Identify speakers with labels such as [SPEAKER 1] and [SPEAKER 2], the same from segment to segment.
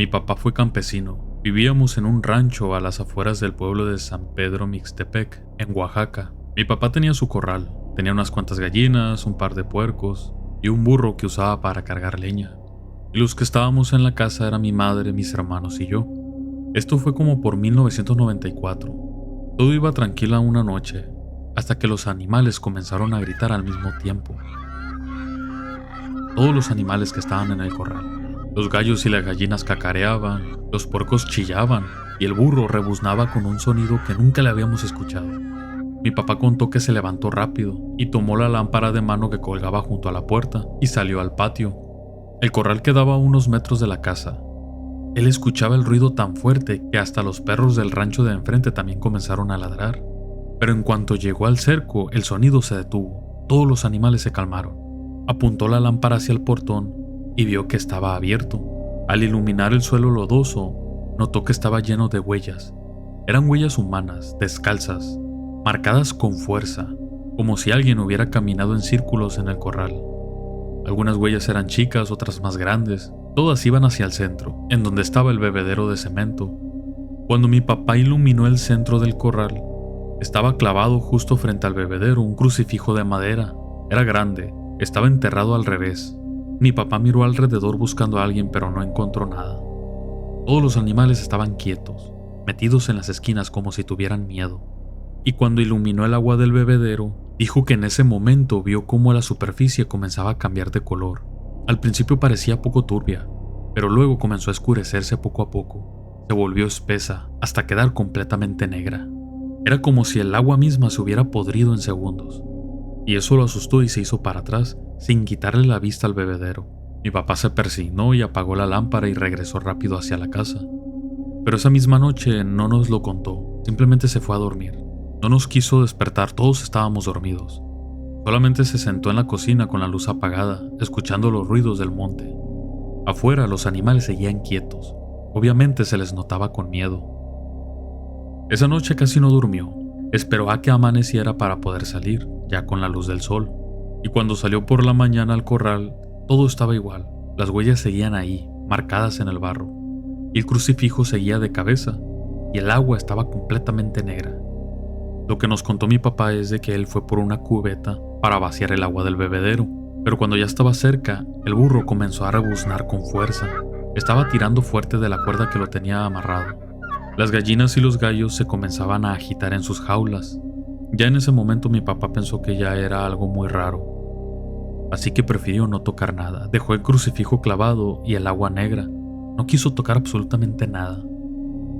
[SPEAKER 1] Mi papá fue campesino. Vivíamos en un rancho a las afueras del pueblo de San Pedro Mixtepec, en Oaxaca. Mi papá tenía su corral. Tenía unas cuantas gallinas, un par de puercos y un burro que usaba para cargar leña. Y los que estábamos en la casa eran mi madre, mis hermanos y yo. Esto fue como por 1994. Todo iba tranquila una noche, hasta que los animales comenzaron a gritar al mismo tiempo. Todos los animales que estaban en el corral. Los gallos y las gallinas cacareaban, los puercos chillaban y el burro rebuznaba con un sonido que nunca le habíamos escuchado. Mi papá contó que se levantó rápido y tomó la lámpara de mano que colgaba junto a la puerta y salió al patio. El corral quedaba a unos metros de la casa. Él escuchaba el ruido tan fuerte que hasta los perros del rancho de enfrente también comenzaron a ladrar. Pero en cuanto llegó al cerco, el sonido se detuvo. Todos los animales se calmaron. Apuntó la lámpara hacia el portón y vio que estaba abierto. Al iluminar el suelo lodoso, notó que estaba lleno de huellas. Eran huellas humanas, descalzas, marcadas con fuerza, como si alguien hubiera caminado en círculos en el corral. Algunas huellas eran chicas, otras más grandes. Todas iban hacia el centro, en donde estaba el bebedero de cemento. Cuando mi papá iluminó el centro del corral, estaba clavado justo frente al bebedero un crucifijo de madera. Era grande, estaba enterrado al revés. Mi papá miró alrededor buscando a alguien, pero no encontró nada. Todos los animales estaban quietos, metidos en las esquinas como si tuvieran miedo. Y cuando iluminó el agua del bebedero, dijo que en ese momento vio cómo la superficie comenzaba a cambiar de color. Al principio parecía poco turbia, pero luego comenzó a oscurecerse poco a poco. Se volvió espesa hasta quedar completamente negra. Era como si el agua misma se hubiera podrido en segundos. Y eso lo asustó y se hizo para atrás, sin quitarle la vista al bebedero. Mi papá se persignó y apagó la lámpara y regresó rápido hacia la casa. Pero esa misma noche no nos lo contó, simplemente se fue a dormir. No nos quiso despertar, todos estábamos dormidos. Solamente se sentó en la cocina con la luz apagada, escuchando los ruidos del monte. Afuera los animales seguían quietos. Obviamente se les notaba con miedo. Esa noche casi no durmió. Esperó a que amaneciera para poder salir, ya con la luz del sol. Y cuando salió por la mañana al corral, todo estaba igual. Las huellas seguían ahí, marcadas en el barro. Y el crucifijo seguía de cabeza, y el agua estaba completamente negra. Lo que nos contó mi papá es de que él fue por una cubeta para vaciar el agua del bebedero, pero cuando ya estaba cerca, el burro comenzó a rebuznar con fuerza. Estaba tirando fuerte de la cuerda que lo tenía amarrado. Las gallinas y los gallos se comenzaban a agitar en sus jaulas. Ya en ese momento mi papá pensó que ya era algo muy raro. Así que prefirió no tocar nada. Dejó el crucifijo clavado y el agua negra. No quiso tocar absolutamente nada.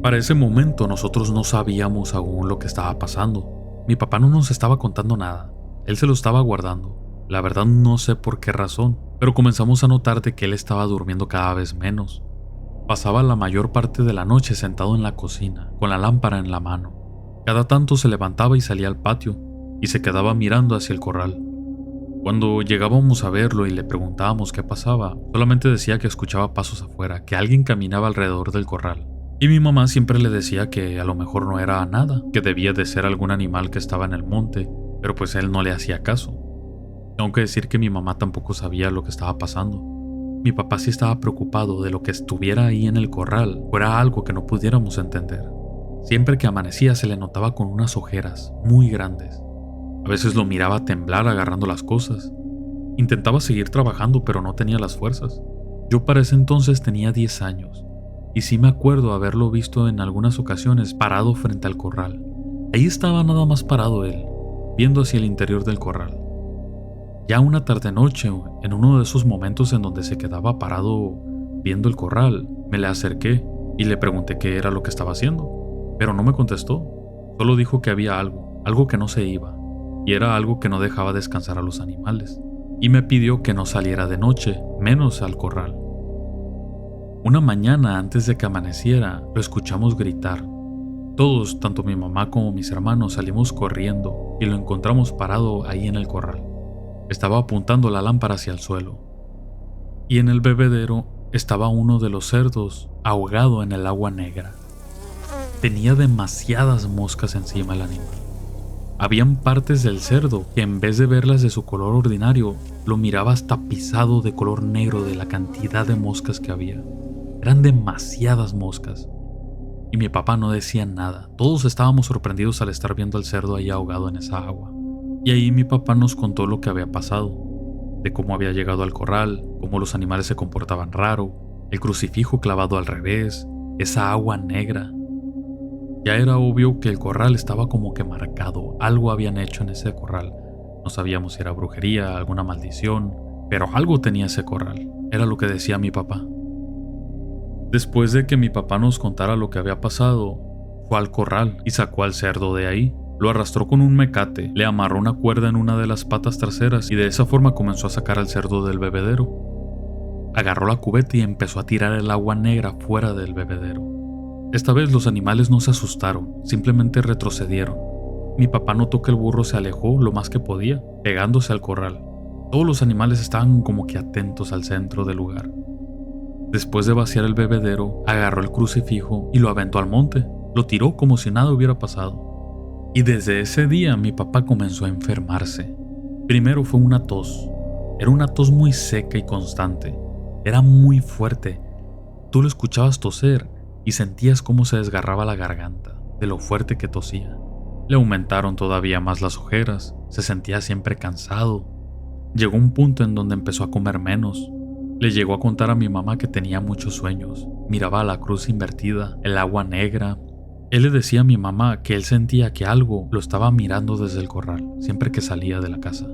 [SPEAKER 1] Para ese momento nosotros no sabíamos aún lo que estaba pasando. Mi papá no nos estaba contando nada. Él se lo estaba guardando. La verdad no sé por qué razón, pero comenzamos a notar de que él estaba durmiendo cada vez menos. Pasaba la mayor parte de la noche sentado en la cocina, con la lámpara en la mano. Cada tanto se levantaba y salía al patio, y se quedaba mirando hacia el corral. Cuando llegábamos a verlo y le preguntábamos qué pasaba, solamente decía que escuchaba pasos afuera, que alguien caminaba alrededor del corral. Y mi mamá siempre le decía que a lo mejor no era nada, que debía de ser algún animal que estaba en el monte, pero pues él no le hacía caso. Tengo que decir que mi mamá tampoco sabía lo que estaba pasando. Mi papá sí estaba preocupado de lo que estuviera ahí en el corral, fuera algo que no pudiéramos entender. Siempre que amanecía se le notaba con unas ojeras muy grandes. A veces lo miraba temblar agarrando las cosas. Intentaba seguir trabajando, pero no tenía las fuerzas. Yo para ese entonces tenía 10 años. Y sí me acuerdo haberlo visto en algunas ocasiones parado frente al corral. Ahí estaba nada más parado él, viendo hacia el interior del corral. Ya una tarde-noche, en uno de esos momentos en donde se quedaba parado viendo el corral, me le acerqué y le pregunté qué era lo que estaba haciendo, pero no me contestó. Solo dijo que había algo que no se iba, y era algo que no dejaba descansar a los animales, y me pidió que no saliera de noche, menos al corral. Una mañana antes de que amaneciera, lo escuchamos gritar. Todos, tanto mi mamá como mis hermanos, salimos corriendo y lo encontramos parado ahí en el corral. Estaba apuntando la lámpara hacia el suelo. Y en el bebedero estaba uno de los cerdos ahogado en el agua negra. Tenía demasiadas moscas encima el animal. Habían partes del cerdo que en vez de verlas de su color ordinario, lo miraba hasta tapizado de color negro de la cantidad de moscas que había. Eran demasiadas moscas. Y mi papá no decía nada. Todos estábamos sorprendidos al estar viendo al cerdo ahí ahogado en esa agua. Y ahí mi papá nos contó lo que había pasado, de cómo había llegado al corral, cómo los animales se comportaban raro, el crucifijo clavado al revés, esa agua negra. Ya era obvio que el corral estaba como que marcado, algo habían hecho en ese corral. No sabíamos si era brujería, alguna maldición, pero algo tenía ese corral, era lo que decía mi papá. Después de que mi papá nos contara lo que había pasado, fue al corral y sacó al cerdo de ahí. Lo arrastró con un mecate, le amarró una cuerda en una de las patas traseras y de esa forma comenzó a sacar al cerdo del bebedero. Agarró la cubeta y empezó a tirar el agua negra fuera del bebedero. Esta vez los animales no se asustaron, simplemente retrocedieron. Mi papá notó que el burro se alejó lo más que podía, pegándose al corral. Todos los animales estaban como que atentos al centro del lugar. Después de vaciar el bebedero, agarró el crucifijo y lo aventó al monte. Lo tiró como si nada hubiera pasado. Y desde ese día mi papá comenzó a enfermarse. Primero fue una tos. Era una tos muy seca y constante. Era muy fuerte. Tú lo escuchabas toser y sentías cómo se desgarraba la garganta de lo fuerte que tosía. Le aumentaron todavía más las ojeras. Se sentía siempre cansado. Llegó un punto en donde empezó a comer menos. Le llegó a contar a mi mamá que tenía muchos sueños. Miraba la cruz invertida, el agua negra. Él le decía a mi mamá que él sentía que algo lo estaba mirando desde el corral, siempre que salía de la casa.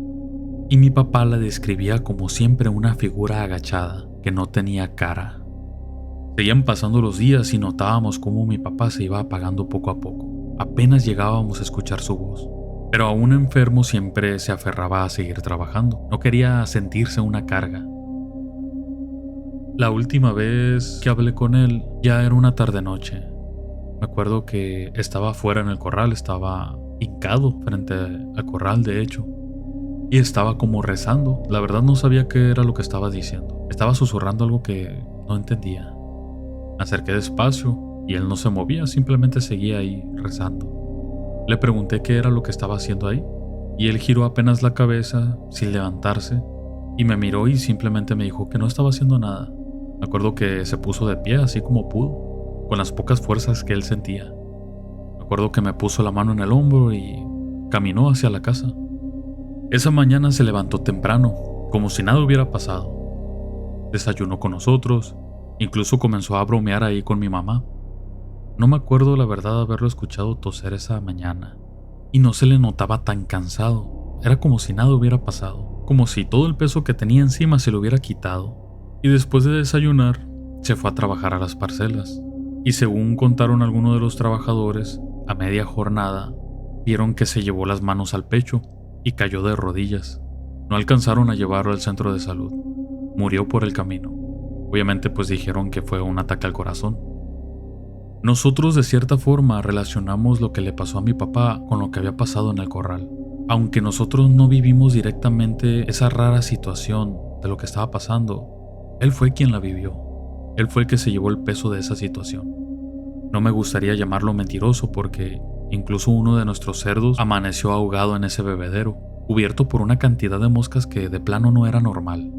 [SPEAKER 1] Y mi papá la describía como siempre una figura agachada, que no tenía cara. Seguían pasando los días y notábamos cómo mi papá se iba apagando poco a poco. Apenas llegábamos a escuchar su voz. Pero aún enfermo siempre se aferraba a seguir trabajando. No quería sentirse una carga. La última vez que hablé con él ya era una tarde-noche. Me acuerdo que estaba afuera en el corral, estaba hincado frente al corral de hecho. Y estaba como rezando. La verdad no sabía qué era lo que estaba diciendo. Estaba susurrando algo que no entendía. Me acerqué despacio y él no se movía, simplemente seguía ahí rezando. Le pregunté qué era lo que estaba haciendo ahí. Y él giró apenas la cabeza sin levantarse. Y me miró y simplemente me dijo que no estaba haciendo nada. Me acuerdo que se puso de pie así como pudo, con las pocas fuerzas que él sentía. Me acuerdo que me puso la mano en el hombro y caminó hacia la casa. Esa mañana se levantó temprano, como si nada hubiera pasado. Desayunó con nosotros, incluso comenzó a bromear ahí con mi mamá. No me acuerdo la verdad haberlo escuchado toser esa mañana, y no se le notaba tan cansado. Era como si nada hubiera pasado, como si todo el peso que tenía encima se lo hubiera quitado. Y después de desayunar, se fue a trabajar a las parcelas. Y según contaron algunos de los trabajadores, a media jornada, vieron que se llevó las manos al pecho y cayó de rodillas. No alcanzaron a llevarlo al centro de salud. Murió por el camino. Obviamente pues dijeron que fue un ataque al corazón. Nosotros de cierta forma relacionamos lo que le pasó a mi papá con lo que había pasado en el corral. Aunque nosotros no vivimos directamente esa rara situación de lo que estaba pasando, él fue quien la vivió. Él fue el que se llevó el peso de esa situación. No me gustaría llamarlo mentiroso porque incluso uno de nuestros cerdos amaneció ahogado en ese bebedero, cubierto por una cantidad de moscas que de plano no era normal.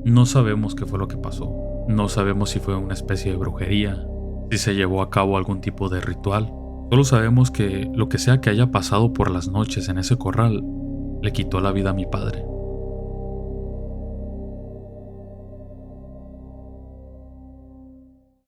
[SPEAKER 1] No sabemos qué fue lo que pasó. No sabemos si fue una especie de brujería, si se llevó a cabo algún tipo de ritual. Solo sabemos que lo que sea que haya pasado por las noches en ese corral le quitó la vida a mi padre.